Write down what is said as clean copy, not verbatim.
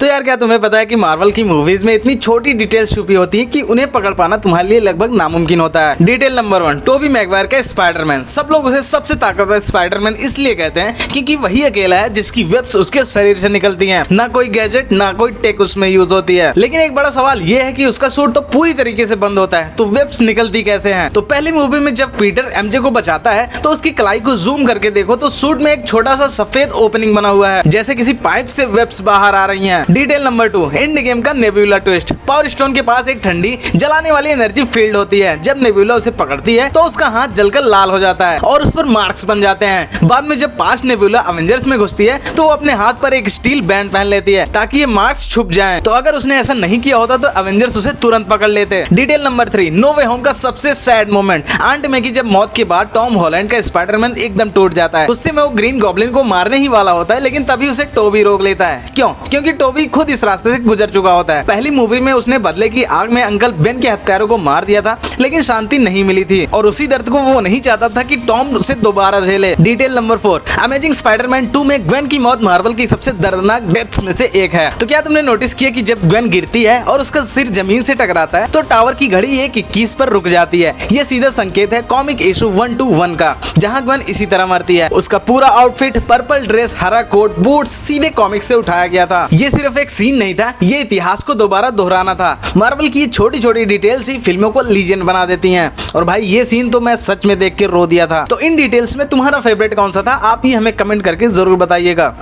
तो यार क्या तुम्हें पता है कि मार्वल की मूवीज में इतनी छोटी डिटेल्स छुपी होती है कि उन्हें पकड़ पाना तुम्हारे लिए लगभग नामुमकिन होता है। डिटेल नंबर 1, टोबी मैगवायर का स्पाइडरमैन। सब लोग उसे सबसे ताकतवर स्पाइडरमैन इसलिए कहते हैं क्योंकि वही अकेला है जिसकी वेब्स उसके शरीर से निकलती हैं। ना कोई गैजेट ना कोई टेक उसमें यूज होती है। लेकिन एक बड़ा सवाल ये है कि उसका सूट तो पूरी तरीके से बंद होता है, तो वेब्स निकलती कैसे हैं? तो पहली मूवी में जब पीटर एमजे को बचाता है तो उसकी कलाई को जूम करके देखो तो सूट में एक छोटा सा सफेद ओपनिंग बना हुआ है, जैसे किसी पाइप से वेब्स बाहर आ रही हैं। डिटेल नंबर 2, एंड गेम का नेबुला ट्विस्ट। पावर स्टोन के पास एक ठंडी जलाने वाली एनर्जी फील्ड होती है। जब नेबुला उसे पकड़ती है तो उसका हाथ जलकर लाल हो जाता है और उस पर मार्क्स बन जाते हैं। बाद में जब पास नेबुला अवेंजर्स में घुसती है तो वो अपने हाथ पर एक स्टील बैंड पहन लेती है ताकि ये मार्क्स छुप जाएं। तो अगर उसने ऐसा नहीं किया होता तो अवेंजर्स उसे तुरंत पकड़ लेते। डिटेल नंबर 3, नो वे होम का सबसे सैड मोमेंट। आंट मे की जब मौत के बाद टॉम हॉलैंड का स्पाइडरमैन एकदम टूट जाता है। गुस्से में वो ग्रीन गॉब्लिन को मारने ही वाला होता है, लेकिन तभी उसे टोबी रोक लेता है। क्यों? क्योंकि टोबी खुद इस रास्ते से गुजर चुका होता है। पहली मूवी में उसने बदले की आग में अंकल बेन के हत्यारों को मार दिया था, लेकिन शांति नहीं मिली थी और उसी दर्द को वो नहीं चाहता था कि टॉम उसे दोबारा झेले। डिटेल नंबर 4, अमेजिंग स्पाइडरमैन 2 में ग्वेन की मौत मार्वल की सबसे दर्दनाक डेथ्स में से एक है। तो क्या तुमने नोटिस किया कि जब ग्वेन गिरती है और उसका सिर जमीन से टकराता है तो टावर की घड़ी 1:21 पर रुक जाती है। ये सीधा संकेत है कॉमिक इशू 121 का, जहां ग्वेन इसी तरह मरती है। उसका पूरा आउटफिट, पर्पल ड्रेस, हरा कोट, बूट्स सीधे कॉमिक से उठाया गया था। ये सिर्फ एक सीन नहीं था, ये इतिहास को दोबारा दोहराना था। मार्वल की छोटी छोटी डिटेल्स ही फिल्मों को लीजेंड बना देती हैं। और भाई ये सीन तो मैं सच में देख के रो दिया था। तो इन डिटेल्स में तुम्हारा फेवरेट कौन सा था? आप ही हमें कमेंट करके जरूर बताइएगा।